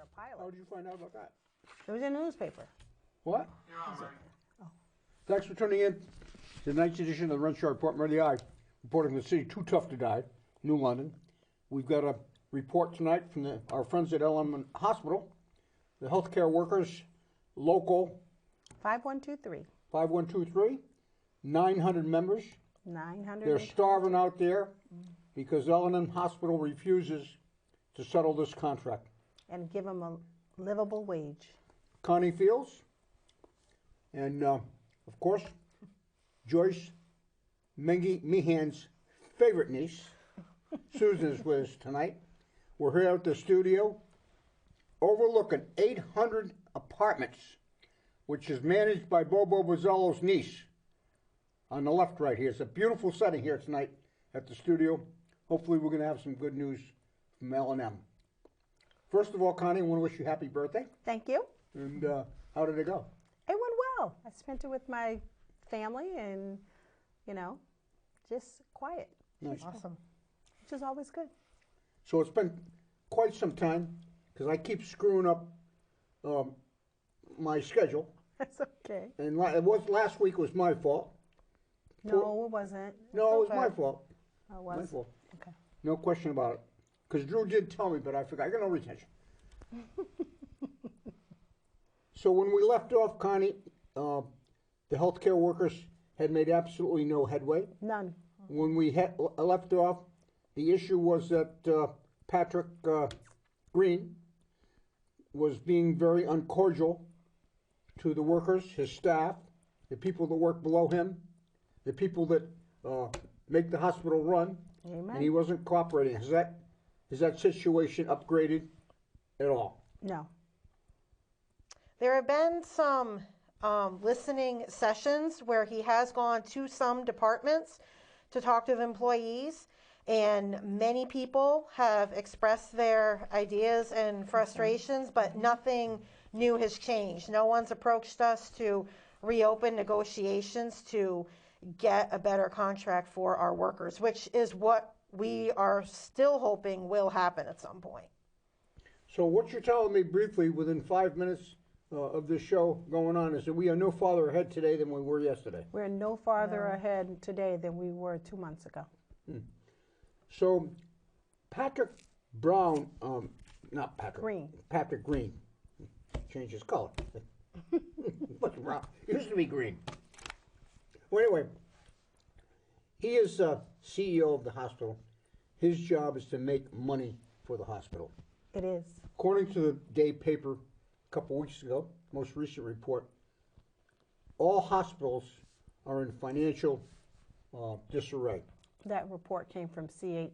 a pilot. How did you find out about that? It was in the newspaper. What? You're on, Mike. Thanks for tuning in to tonight's edition of the Renshaw Report. Murray the Eye, reporting the city too tough to die, New London. We've got a report tonight from our friends at LM Hospital, the healthcare workers, local 5123. 5123, 900 members. 900. They're starving out there because L&M Hospital refuses to settle this contract. And give them a livable wage. Connie Fields, and of course, Joyce Meehan's favorite niece, Susan, is with us tonight. We're here at the studio overlooking 800 apartments, which is managed by Bobo Bozello's niece. On the left right here. It's a beautiful setting here tonight at the studio. Hopefully we're going to have some good news from L&M. First of all, Connie, I want to wish you happy birthday. Thank you. And how did it go? It went well. I spent it with my family and, just quiet. Nice. Awesome. Which is always good. So it's been quite some time because I keep screwing up my schedule. That's okay. And last week was my fault. No, it wasn't. No, it was Okay. my fault. Oh, it was? My fault. Okay. No question about it. Because Drew did tell me, but I forgot. I got no retention. So when we left off, Connie, the healthcare workers had made absolutely no headway. None. When we left off, the issue was that Patrick Green was being very uncordial to the workers, his staff, the people that work below him, the people that make the hospital run. Amen. And he wasn't cooperating. Has that situation upgraded at all? No. There have been some listening sessions where he has gone to some departments to talk to the employees, and many people have expressed their ideas and frustrations, but nothing new has changed. No one's approached us to reopen negotiations to get a better contract for our workers, which is what we are still hoping will happen at some point. So what you're telling me briefly within 5 minutes of this show going on is that we are no farther ahead today than we were yesterday. We're no farther ahead today than we were 2 months ago. So Patrick Brown, not Patrick. Green. Patrick Green. Changed his color. What's wrong? It used to be green. Well, anyway, he is CEO of the hospital. His job is to make money for the hospital. It is. According to the Day paper a couple weeks ago, most recent report, all hospitals are in financial disarray. That report came from CHA,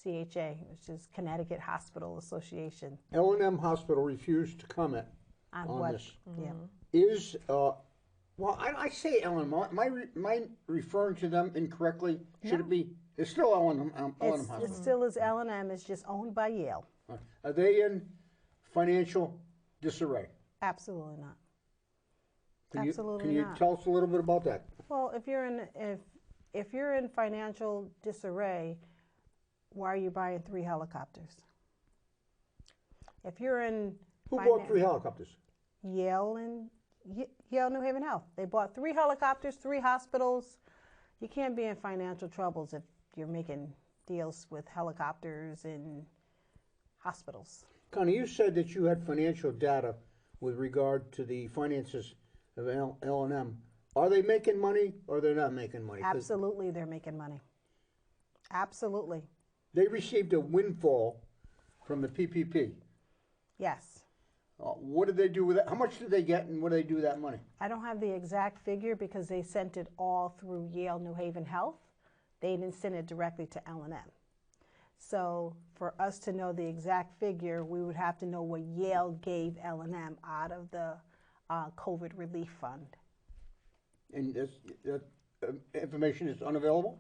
which is Connecticut Hospital Association. L&M Hospital refused to comment on this. Yeah. Is, well, I say L&M. Am I referring to them incorrectly? Should it be, it's still L&M Hospital. It still is L&M. It's just owned by Yale. Are they in financial disarray? Absolutely not. Can you tell us a little bit about that? Well, if you're in financial disarray, why are you buying 3 helicopters? If you're in Who bought 3 helicopters? Yale New Haven Health. They bought 3 helicopters, 3 hospitals. You can't be in financial troubles if you're making deals with helicopters and hospitals. Connie, you said that you had financial data with regard to the finances of L&M. Are they making money or they're not making money? Absolutely, they're making money. Absolutely. They received a windfall from the PPP. Yes. What did they do with it? How much did they get and what did they do with that money? I don't have the exact figure because they sent it all through Yale New Haven Health. They didn't send it directly to L&M. So for us to know the exact figure, we would have to know what Yale gave L&M out of the COVID relief fund. And that information is unavailable?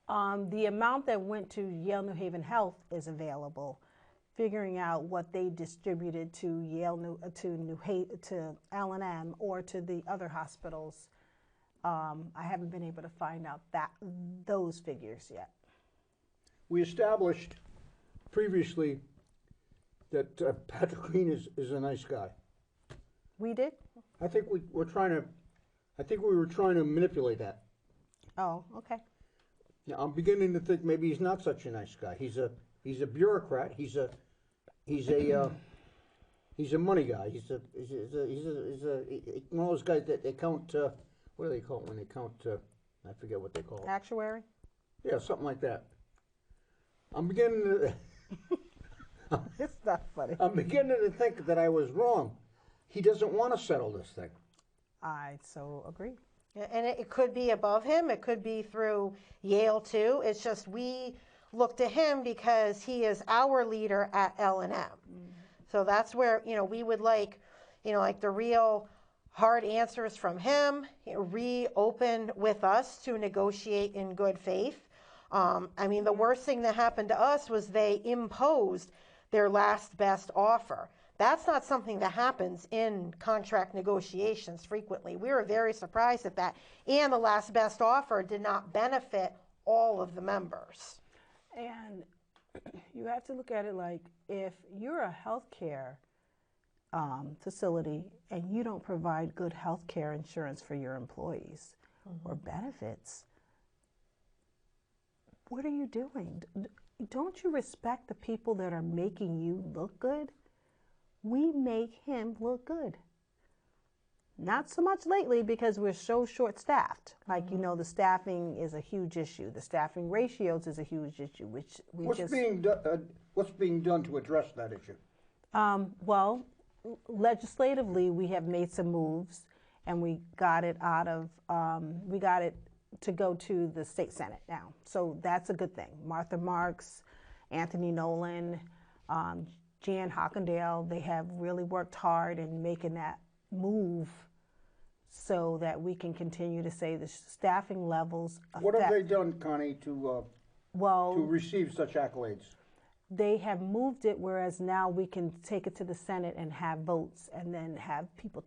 The amount that went to Yale New Haven Health is available. Figuring out what they distributed to to L&M or to the other hospitals, I haven't been able to find out those figures yet. We established previously that Patrick Green is a nice guy. We did? I think we were trying to manipulate that. Oh, okay. Yeah, I'm beginning to think maybe he's not such a nice guy. He's a bureaucrat. He's a money guy. He's one of those guys that they count. What do they call it when they count? I forget what they call it. Actuary? Yeah, something like that. I'm beginning to. It's not funny. I'm beginning to think that I was wrong. He doesn't want to settle this thing. I so agree. Yeah, and it could be above him. It could be through Yale too. It's just we look to him because he is our leader at L&M. So that's where, we would like, like the real hard answers from him, reopen with us to negotiate in good faith. The worst thing that happened to us was they imposed their last best offer. That's not something that happens in contract negotiations frequently. We were very surprised at that. And the last best offer did not benefit all of the members. And you have to look at it like if you're a healthcare facility and you don't provide good healthcare insurance for your employees or benefits, what are you doing? Don't you respect the people that are making you look good? We make him look good. Not so much lately because we're so short-staffed. Like, the staffing is a huge issue. The staffing ratios is a huge issue, which What's being done to address that issue? Well, legislatively, we have made some moves, and we got it to go to the state senate now. So that's a good thing. Martha Marks, Anthony Nolan, Jan Hawkindale, they have really worked hard in making that move so that we can continue to say the staffing levels. What have they done, Connie, to receive such accolades? They have moved it, whereas now we can take it to the Senate and have votes and then have people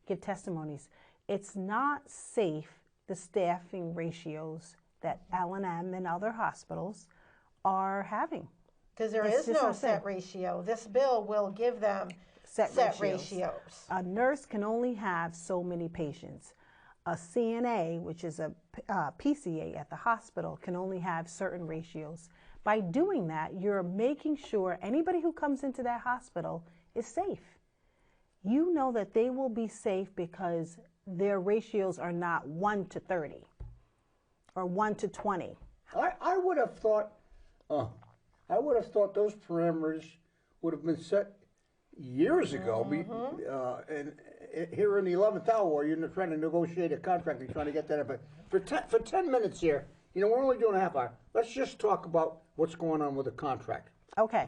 give testimonies. It's not safe, the staffing ratios that L&M and other hospitals are having. Because there is no set ratio. This bill will give them set ratios. A nurse can only have so many patients. A CNA, which is a PCA at the hospital, can only have certain ratios. By doing that, you're making sure anybody who comes into that hospital is safe. You know that they will be safe because their ratios are not 1 to 30 or 1 to 20. I would have thought those parameters would have been set years ago. And here in the 11th hour, where you're trying to negotiate a contract, you're trying to get that. But for 10 minutes here, we're only doing a half hour. Let's just talk about what's going on with the contract. Okay.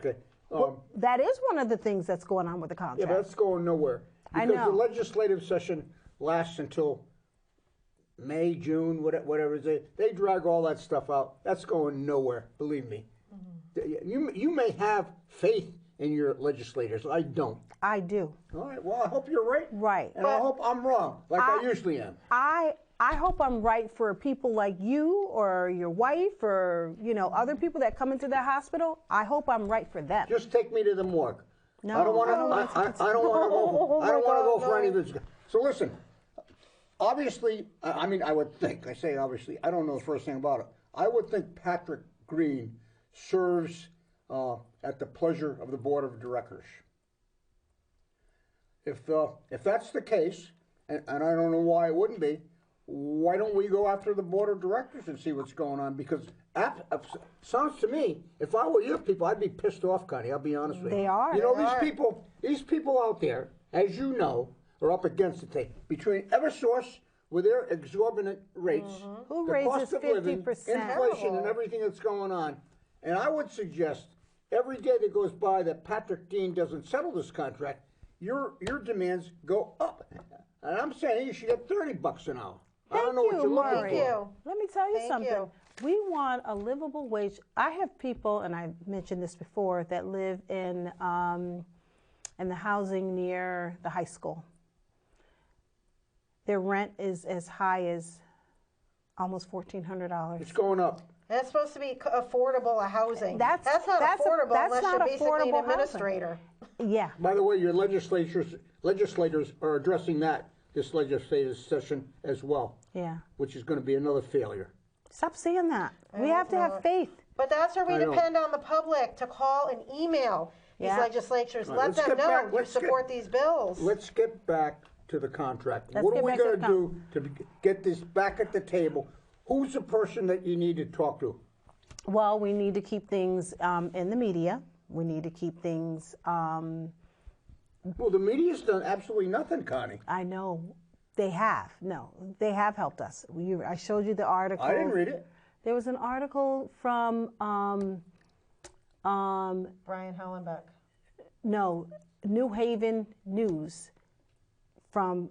Well, that is one of the things that's going on with the contract. Yeah, but that's going nowhere. I Because know. the legislative session lasts until May, June, whatever. They drag all that stuff out. That's going nowhere, believe me. You may have faith in your legislators. I don't. I do. All right. Well, I hope you're right. Right. And I hope I'm wrong, like I usually am. I hope I'm right for people like you or your wife or, other people that come into that hospital. I hope I'm right for them. Just take me to the morgue. No, I don't want to. I don't want to go for any of this. So listen. Obviously, I would think. I say obviously. I don't know the first thing about it. I would think Patrick Green serves at the pleasure of the board of directors. If that's the case, and I don't know why it wouldn't be, why don't we go after the board of directors and see what's going on? Because sounds to me, if I were your people, I'd be pissed off, Connie. I'll be honest with you. They are. These people out there, as you know, are up against it. Between Eversource with their exorbitant rates, Who the raises cost of living, 50%? inflation, and everything that's going on, and I would suggest every day that goes by that Patrick Dean doesn't settle this contract, your demands go up. And I'm saying you should get $30 an hour. I don't know what you're looking Maury. for. Let me tell you Thank something. you. We want a livable wage. I have people, and I mentioned this before, that live in the housing near the high school. Their rent is as high as Almost $1,400. It's going up. And it's supposed to be affordable housing. That's not affordable that's unless not you're basically an affordable administrator. Yeah. By the way, your legislators are addressing this legislative session as well, Yeah. which is going to be another failure. Stop saying that. We hope have to have not. faith. But that's where we I know. depend on the public to call and email these Yeah. legislatures. Right, Let let's them get know back- you let's support these bills. Let's get back to the contract. Let's What are get we back to going the to do to get this back at the table? Who's the person that you need to talk to? Well, we need to keep things in the media. We need to keep things. Well, the media's done absolutely nothing, Connie. I know they have. No, they have helped us. I showed you the article. I didn't read it. There was an article from Brian Hellenbeck. no, New Haven News from,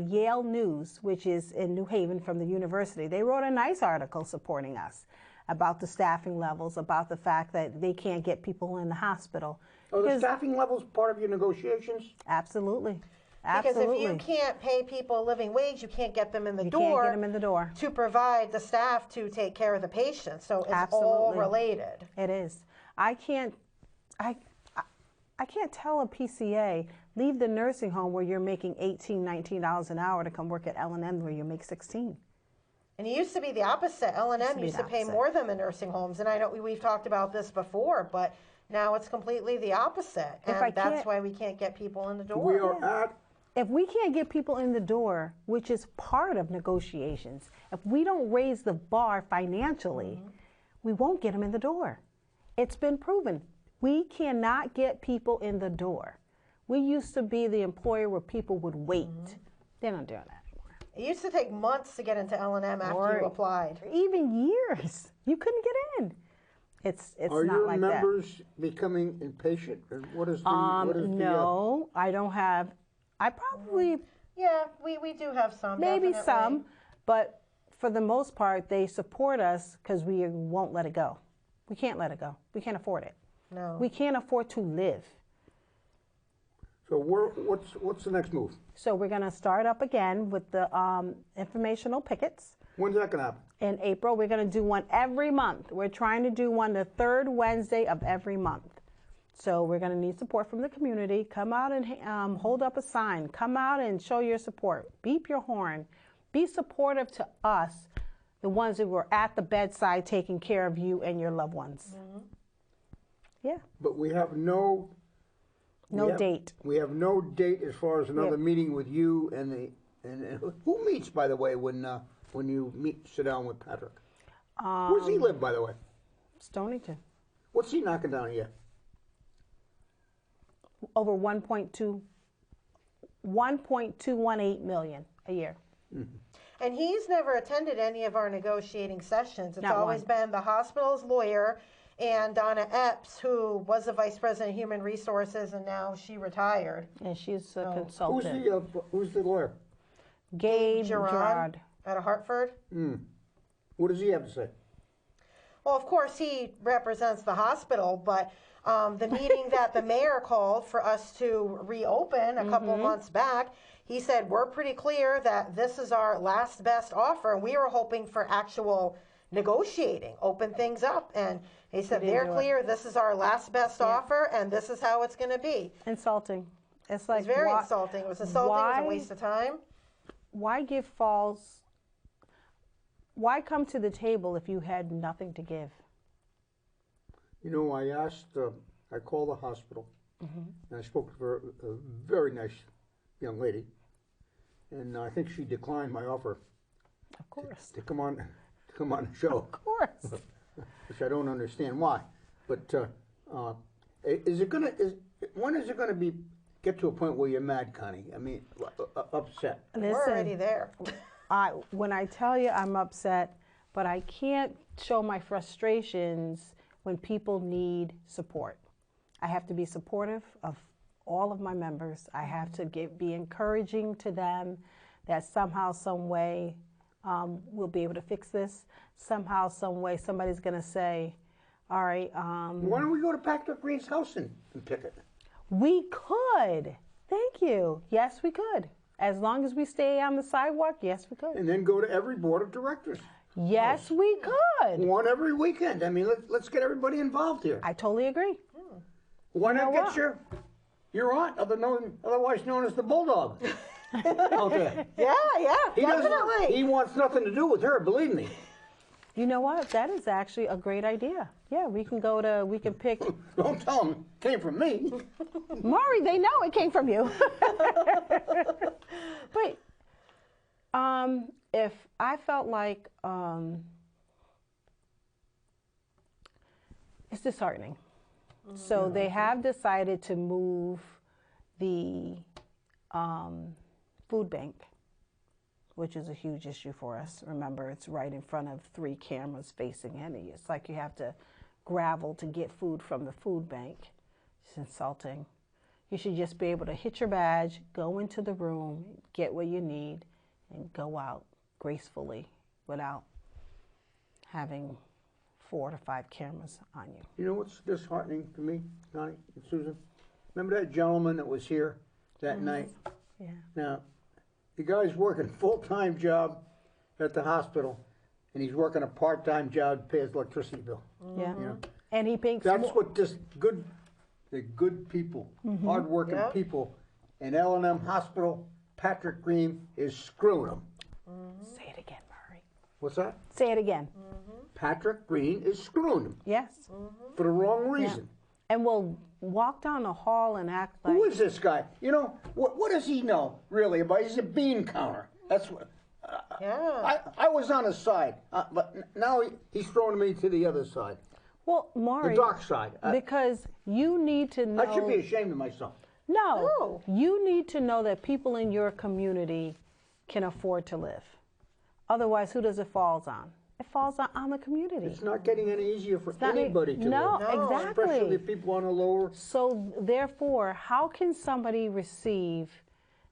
Yale News, which is in New Haven from the university. They wrote a nice article supporting us about the staffing levels, about the fact that they can't get people in the hospital. Are the Because- staffing levels part of your negotiations? Absolutely. Because Absolutely. if you can't pay people a living wage, you can't get them in the You door. can't get them in the door. To provide the staff to take care of the patients. So it's all Absolutely. related. It is. I can't tell a PCA, leave the nursing home where you're making $18, $19 an hour to come work at L&M where you make 16. And it used to be the opposite. L&M be used the to pay opposite. more than the nursing homes. And I know we've talked about this before, but now it's completely the opposite. If And I that's can't- why we can't get people in the door. We are at, If we can't get people in the door, which is part of negotiations, if we don't raise the bar financially, we won't get them in the door. It's been proven. We cannot get people in the door. We used to be the employer where people would wait. They're not doing that anymore. It used to take months to get into L&M after Or- you applied. Or even years. You couldn't get in. It's are not your like members becoming impatient? Or what is the, what is no, I don't have. I probably Yeah, we do have some. maybe definitely. some, but for the most part, they support us because we won't let it go. We can't let it go. We can't afford it. No. We can't afford to live. So what's the next move? So we're going to start up again with the informational pickets. When's that going to happen? In April, we're going to do one every month. We're trying to do one the third Wednesday of every month. So we're going to need support from the community. Come out and hold up a sign. Come out and show your support. Beep your horn. Be supportive to us, the ones who were at the bedside taking care of you and your loved ones. Yeah, But we have no date. We have no date as far as another Yeah. meeting with you and who meets, by the way, when you sit down with Patrick. Where does he live, by the way? Stonington. What's he knocking down here? Over 1.218 million a year. And he's never attended any of our negotiating sessions. It's Not always one. been the hospital's lawyer and Donna Epps, who was the vice president of human resources, and now she retired. And she's a Who's consultant. who's the lawyer? Gabe Gerard Gerard. out of Hartford. What does he have to say? Well, of course, he represents the hospital, but the meeting that the mayor called for us to reopen a couple of months back, he said, we're pretty clear that this is our last best offer, and we were hoping for actual negotiating, open things up. And he said, didn't they're do it. clear, this is our last best offer, and this is how it's going to be. Insulting. It's like It's very why- insulting. It was insulting. It was why- a waste of time. Why give false? Why come to the table if you had nothing to give? You know, I called the hospital, and I spoke to a very nice young lady, and I think she declined my offer Of course. to come on the show, Of course. which I don't understand why. But when is it gonna get to a point where you're mad, Connie? I mean, upset. We're already there. When I tell you I'm upset, but I can't show my frustrations when people need support. I have to be supportive of all of my members. I have to be encouraging to them that somehow, some way, we'll be able to fix this. Somehow, some way, somebody's going to say, all right. Why don't we go to Patrick Green's house and pick it? We could. Thank you. Yes, we could. As long as we stay on the sidewalk, yes, we could. And then go to every board of directors. Yes, we could. One every weekend. I mean, let's get everybody involved here. I totally agree. Why not know get what? your aunt, otherwise known as the Bulldog, out there? Yeah, definitely. He wants nothing to do with her, believe me. You know what? That is actually a great idea. Yeah, we can pick. Don't tell him it came from me. Maury, they know it came from you. But if I felt like it's disheartening. So they have decided to move the food bank, which is a huge issue for us. Remember, it's right in front of 3 cameras facing Henny. It's like you have to gravel to get food from the food bank. It's insulting. You should just be able to hit your badge, go into the room, get what you need, and go out gracefully without having 4 to 5 cameras on you. You know what's disheartening to me, Connie and Susan? Remember that gentleman that was here that night? Yeah. Now, the guy's working a full-time job at the hospital, and he's working a part-time job to pay his electricity bill. Yeah. You know? And he thinks That's what the good people, hard-working people in L&M Hospital, Patrick Green, is screwing them. Say it again, Murray. What's that? Say it again. Patrick Green is screwing them Yes. for the wrong reason. And we'll walk down the hall and act like. Who is this guy? You know, what does he know, really, about? He's a bean counter. That's what. Yeah. I was on his side, but now he's throwing me to the other side, Well, Maury. the dark side. Because you need to know. I should be ashamed of myself. No, you need to know that people in your community can afford to live. Otherwise, who does it falls on? It falls on the community. It's not getting any easier for not- anybody to no, live. exactly. Especially the people on the lower. So therefore, how can somebody receive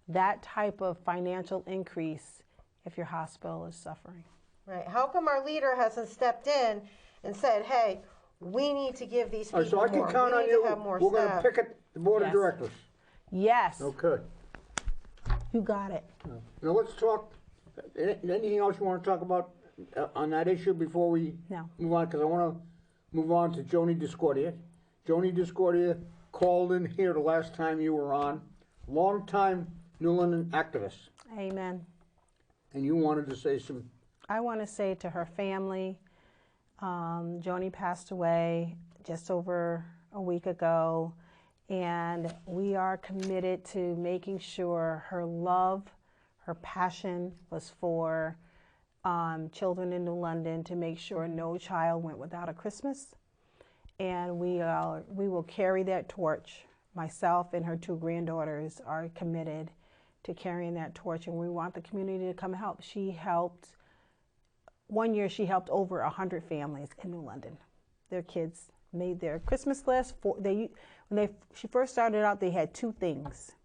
that type of financial increase if your hospital is suffering? Right. How come our leader hasn't stepped in and said, "Hey, we need to give these people So I can more. count we on need you. to have more We're going to staff." pick at the board of Yes. directors. Yes, Okay. you got it. Now let's talk. Anything else you want to talk about on that issue before we No. move on? Because I want to move on to Joni Discordia. Joni Discordia called in here the last time you were on. Long-time New London activist. Amen. And you wanted to say some. I want to say to her family, Joni passed away just over a week ago, and we are committed to making sure her love, her passion was for children in New London, to make sure no child went without a Christmas. And we will carry that torch. Myself and her 2 granddaughters are committed to carrying that torch, and we want the community to come help. One year she helped over 100 families in New London. Their kids made their Christmas list. She first started out, they had 2 things.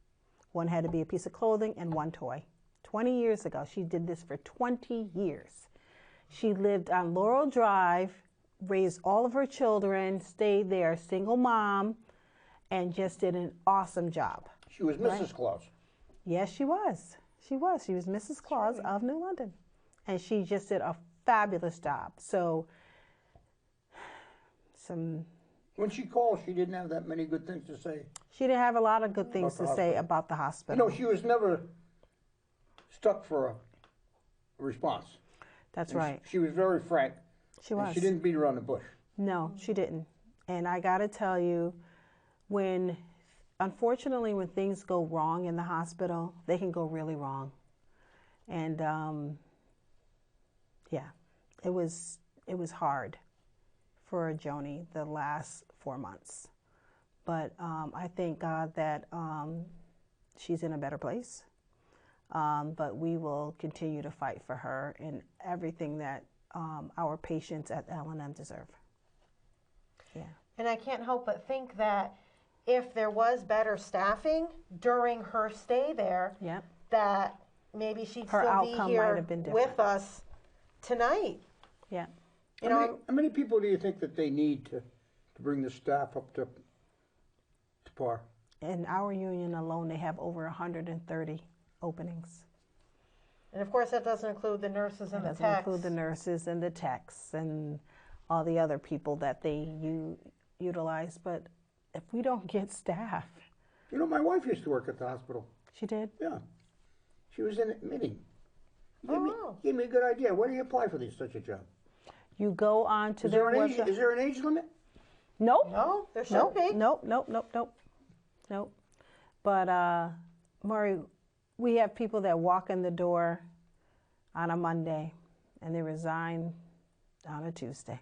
One had to be a piece of clothing and 1 toy. 20 years ago, she did this for 20 years. She lived on Laurel Drive, raised all of her children, stayed there, single mom, and just did an awesome job. She was Mrs. Claus. Yes, she was. She was Mrs. Claus of New London. And she just did a fabulous job. So, When she called, she didn't have that many good things to say. she didn't have a lot of good things About the to say hospital. about the You hospital. know, she was never stuck for a response. That's And right. She was very frank. She and was. She didn't beat around the bush. No, she didn't. And I got to tell you, unfortunately, when things go wrong in the hospital, they can go really wrong. And yeah, it was hard for Joni the last 4 months. But I thank God that she's in a better place. But we will continue to fight for her and everything that our patients at L&M deserve. Yeah. And I can't help but think that if there was better staffing during her stay there, Yep. that maybe she'd Her still outcome be might here have been with different. us tonight. Yeah. You How know, many people do you think that they need to bring the staff up to par? In our union alone, they have over 130. openings. And of course, that doesn't include the nurses and It the doesn't techs. include the nurses and the techs and all the other people that they utilize. But if we don't get staff, You know, my wife used to work at the hospital. she did. Yeah. She was in admitting. Oh. Gave me a good idea. Where do you apply for such a job? You go on to Is their there an age? website. Is there an age limit? Nope. No, there should Nope. be. Nope. But Maury, we have people that walk in the door on a Monday and they resign on a Tuesday.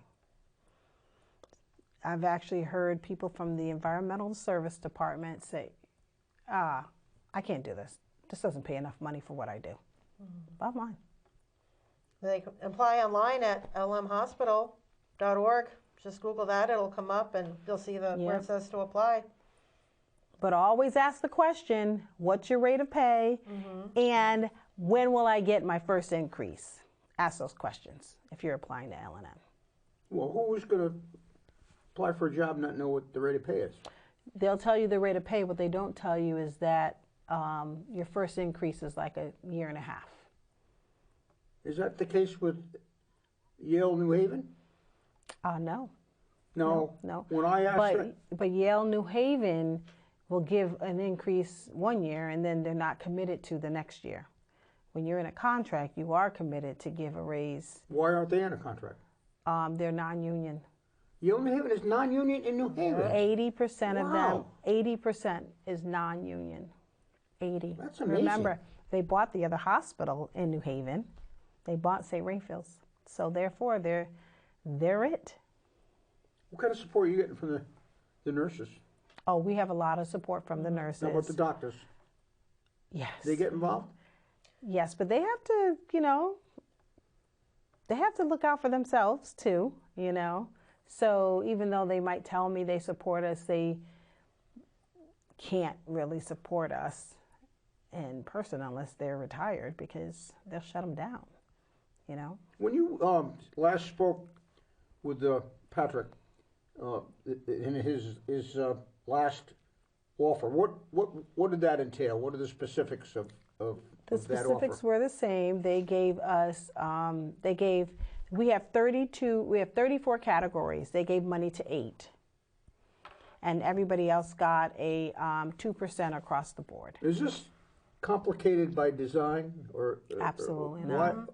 I've actually heard people from the environmental service department say, I can't do this. This doesn't pay enough money for what I do. Bottom line. They can apply online at lmhospital.org. Just Google that; it'll come up, and you'll see where Yeah. it says to apply. But always ask the question, what's your rate of pay? And when will I get my first increase? Ask those questions if you're applying to L&M. Well, who is going to apply for a job and not know what the rate of pay is? They'll tell you the rate of pay. What they don't tell you is that your first increase is like a year and a half. Is that the case with Yale New Haven? No. No. No. When I asked But Yale New Haven will give an increase one year and then they're not committed to the next year. When you're in a contract, you are committed to give a raise. why aren't they in a contract? They're non-union. Yale New Haven is non-union in New Haven. 80% of them, Wow. 80% is non-union. 80. That's amazing. Remember, they bought the other hospital in New Haven. They bought St. Raphael's. So therefore, they're it. What kind of support are you getting from the nurses? Oh, we have a lot of support from the nurses. How about the doctors? Yes. They get involved? Yes, but they have to, they have to look out for themselves too, So even though they might tell me they support us, they can't really support us in person unless they're retired because they'll shut them down, When you last spoke with Patrick in his last offer, what did that entail? What are the specifics of The that specifics offer? were the same. They gave us, we have 34 categories. They gave money to 8. And everybody else got a 2% across the board. Is this complicated by design or Absolutely what? not.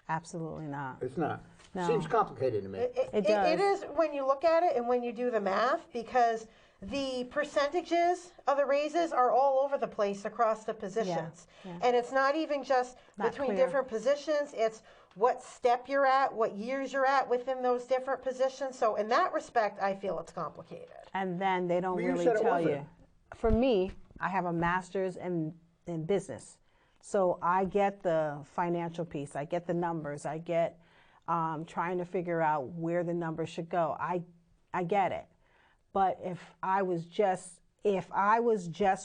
Absolutely not. It's not. No. Seems complicated to me. It does. It is when you look at it and when you do the math, because the percentages of the raises are all over the place across the positions. Yeah. And it's not even just Not between clear. different positions, it's what step you're at, what years you're at within those different positions. So in that respect, I feel it's complicated. And then they don't Well, you really said it tell wasn't. you. For me, I have a master's in business. So I get the financial piece. I get the numbers. I get trying to figure out where the numbers should go. I get it. But if I was just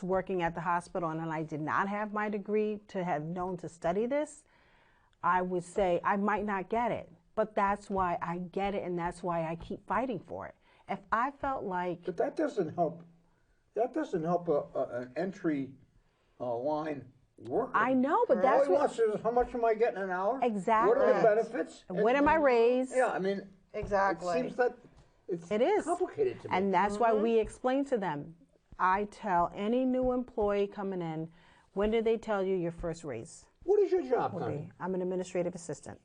working at the hospital and I did not have my degree to have known to study this, I would say I might not get it. But that's why I get it, and that's why I keep fighting for it. If I felt like But that doesn't help. That doesn't help an entry line worker. I know, but All that's he wants is how much am I getting an hour? Exactly. What are the benefits? When am I raised? Yeah, I mean, Exactly. it seems that it's It is complicated to me. And that's why we explain to them. I tell any new employee coming in, when did they tell you your first raise? What is your job, will Connie? be? I'm an administrative assistant.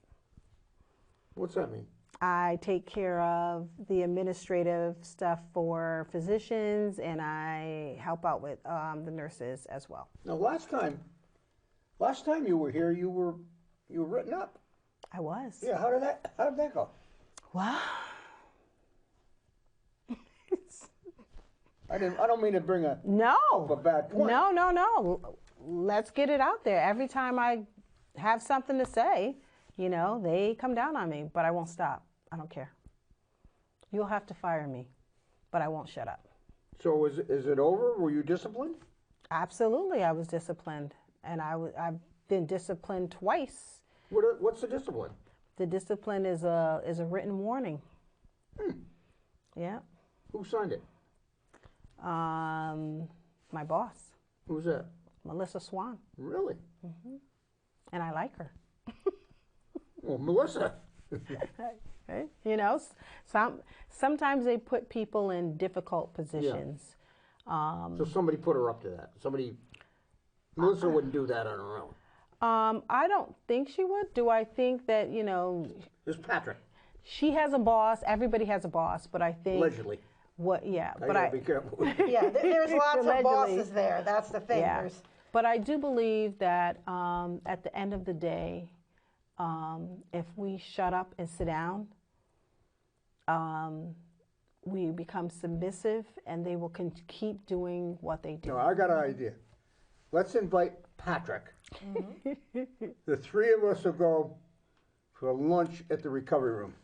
What's that mean? I take care of the administrative stuff for physicians, and I help out with the nurses as well. Now, last time you were here, you were written up. I was. Yeah, how did that go? Wow. I don't mean to bring a No. a bad point. No. Let's get it out there. Every time I have something to say, they come down on me, but I won't stop. I don't care. You'll have to fire me, but I won't shut up. So is it over? Were you disciplined? Absolutely, I was disciplined, and I've been disciplined twice. What's the discipline? The discipline is a written warning. Yeah. Who signed it? My boss, Who's that? Melissa Swan. Really? And I like her. Well, Melissa. Right? You know, sometimes they put people in difficult positions. So somebody put her up to that. Melissa wouldn't do that on her own. I don't think she would. Do I think that, you know, There's Patrick, she has a boss. Everybody has a boss, but I think allegedly. But be careful. Yeah, there's lots of Allegedly. bosses there. That's the thing. Yeah. There's, But I do believe that at the end of the day, if we shut up and sit down, we become submissive, and they will keep doing what they do. No, I got an idea. Let's invite Patrick. The three of us will go for lunch at the recovery room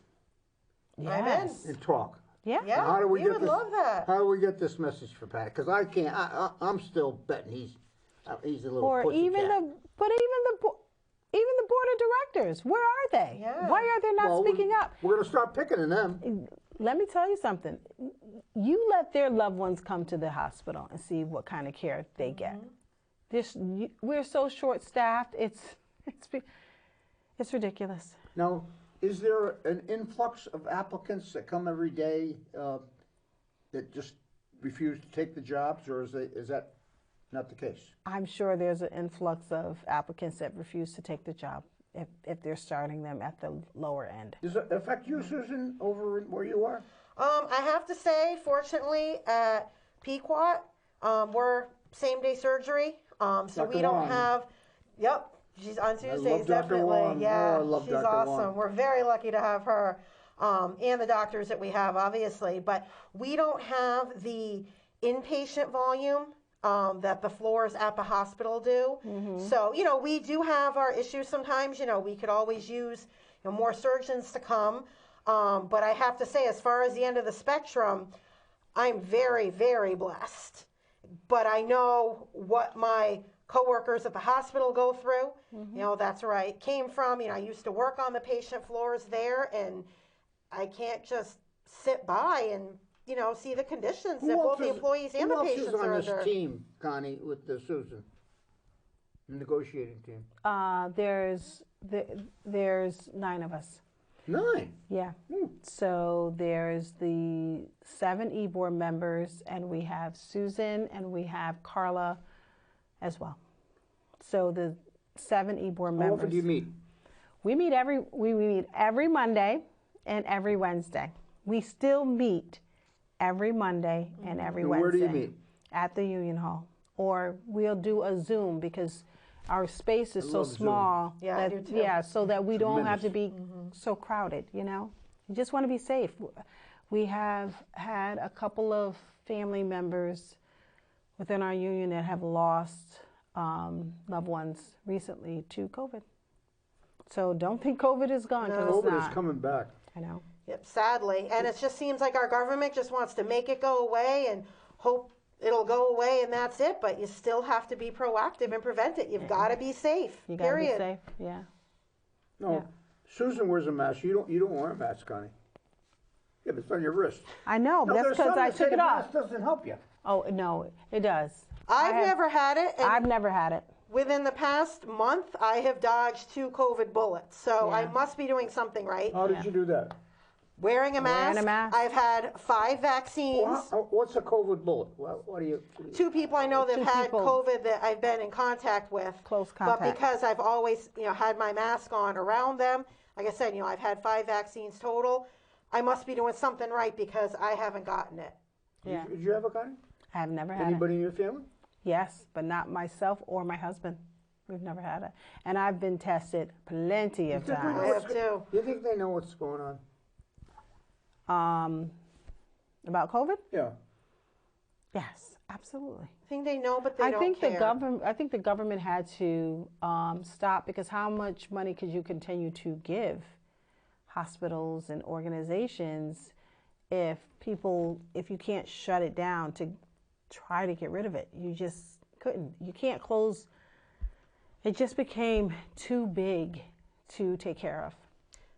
Yes. and talk. Yeah. yeah, How do we we get would this? love that. How do we get this message for Pat? Because I can't. I'm still betting he's a little Or pussycat. even the board of directors. Where are they? Yeah. Why are they not speaking up? We're going to start picking on them. Let me tell you something. You let their loved ones come to the hospital and see what kind of care they get. We're so short-staffed. It's ridiculous. Now, is there an influx of applicants that come every day that just refuse to take the jobs, or is that not the case? I'm sure there's an influx of applicants that refuse to take the job if they're starting them at the lower end. Does it affect you, Susan, over where you are? I have to say, fortunately, at Pequot, we're same-day surgery, so Dr. we don't Wong. have. Yep, she's on Tuesdays, love Dr. definitely. Wong. Yeah, Oh, I love she's Dr. awesome. Wong. We're very lucky to have her, and the doctors that we have, obviously. But we don't have the inpatient volume that the floors at the hospital do. So, you know, we do have our issues sometimes. You know, we could always use more surgeons to come. But I have to say, as far as the end of the spectrum, I'm very, very blessed. But I know what my coworkers at the hospital go through. You know, that's where I came from. You know, I used to work on the patient floors there, and I can't just sit by and, you know, see the conditions that both the employees and the patients Who are else is on under. this team, Connie, with Susan? The negotiating team. There's 9 of us. 9. Yeah. So there's the 7 e-board members, and we have Susan, and we have Carla as well. So the 7 e-board How members. often do you meet? We meet every Monday and every Wednesday. We still meet every Monday and every And Wednesday. where do you meet? At the Union Hall. Or we'll do a Zoom because our space is so love Zoom. small. Yeah, I do too. Yeah, so that we don't have to Tremendous. be so crowded, you know? You just want to be safe. We have had a couple of family members within our union that have lost loved ones recently to COVID. So don't think COVID is gone, because it's COVID not. is coming back. I know. Yep, sadly. And it just seems like our government just wants to make it go away and hope it'll go away and that's it. But you still have to be proactive and prevent it. You've got to be safe. You gotta period. be safe. Yeah. No, Yeah. Susan wears a mask. You don't wear a mask, Connie. Yeah, but it's on your wrist. I know, but that's there's because some I that say took it the off. mask doesn't help you. Oh no, it does. I've never had it. And I've never had it. within the past month, I have dodged 2 COVID bullets. So I Yeah. must be doing something right. How did you do that? Wearing a mask. Wearing a mask. I've had 5 vaccines. Well, what's a COVID bullet? What do you? 2 people I know that have 2 had people. COVID that I've been in contact with. Close But contact. because I've always, had my mask on around them, like I said, I've had 5 vaccines total. I must be doing something right because I haven't gotten it. Yeah. Did you have a Connie? I've never had Anybody in your family? it. Yes, but not myself or my husband. We've never had it. And I've been tested plenty of You think we know times. I what's have too. You think they know what's going on? About COVID? Yeah. Yes, absolutely. I think they know, but they I don't think care. the government had to stop, because how much money could you continue to give hospitals and organizations if you can't shut it down to try to get rid of it? You just couldn't. You can't close. It just became too big to take care of.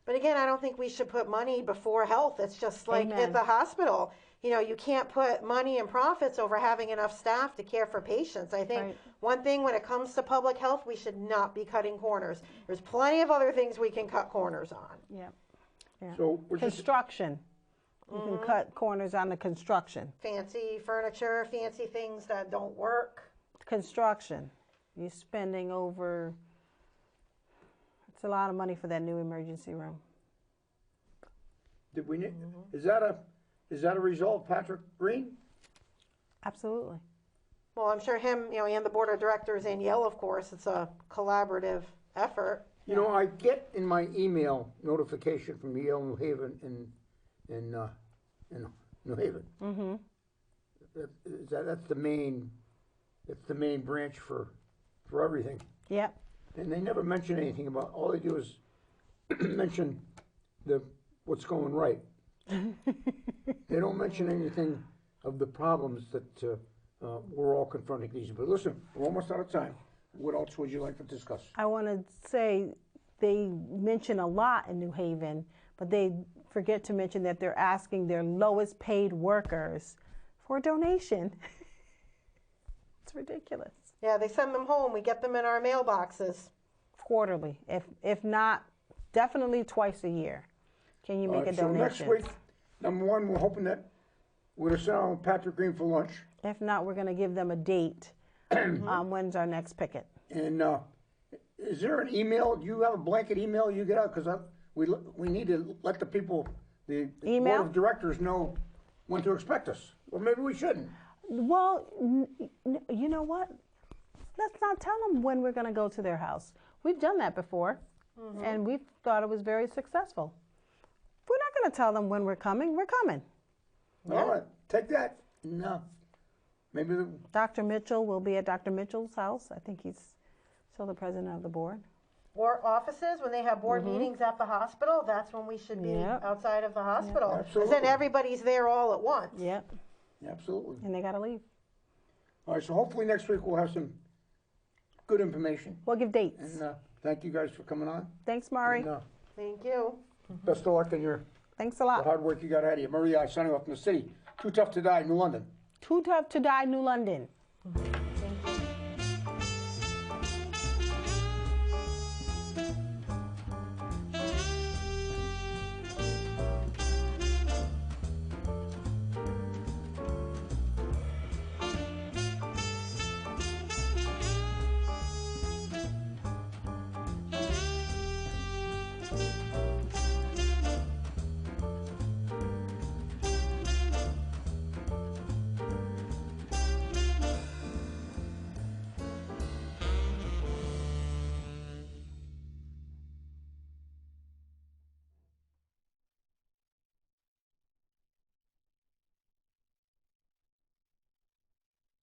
But again, I don't think we should put money before health. It's just like Amen. at the hospital. You know, you can't put money and profits over having enough staff to care for patients. I think Right. one thing when it comes to public health, we should not be cutting corners. There's plenty of other things we can cut corners on. Yeah. Yeah. So we're just, Construction. You can cut corners on the construction. Fancy furniture, fancy things that don't work. Construction. You're spending over, it's a lot of money for that new emergency room. did we need, is that a result, Patrick Green? Absolutely. Well, I'm sure him, you know, and the board of directors and Yale, of course, it's a collaborative effort. You know, I get in my email notification from Yale New Haven in New Haven. Mm-hmm. That's the main branch for everything. Yep. And they never mention anything about, all they do is mention what's going right. They don't mention anything of the problems that we're all confronting these. But listen, we're almost out of time. What else would you like to discuss? I want to say they mention a lot in New Haven, but they forget to mention that they're asking their lowest paid workers for a donation. It's ridiculous. Yeah, they send them home. We get them in our mailboxes. Quarterly, if not, definitely twice a year. Can you make a donation? So next week, number one, we're hoping that we're going to sit down with Patrick Green for lunch. If not, we're going to give them a date. When's our next picket? And is there an email? Do you have a blanket email you get out? Because we need to let the people, the Email? board of directors, know when to expect us. Or maybe we shouldn't. Well, you know what? Let's not tell them when we're going to go to their house. We've done that before, and we've thought it was very successful. We're not going to tell them when we're coming. We're coming. All right, take that. No, maybe Dr. Mitchell will be at Dr. Mitchell's house. I think he's still the president of the board. Or offices, when they have board meetings at the hospital, that's when we should be Yep. outside of the hospital. Because Absolutely. then everybody's there all at once. Yep. absolutely. And they got to leave. All right, so hopefully next week we'll have some good information. We'll give dates. And thank you guys for coming on. Thanks, Mari. And, Thank you. best of luck in Thanks a the lot. hard work you got ahead of you. Maria, signing off from the city. Too tough to die, New London. Too tough to die, New London.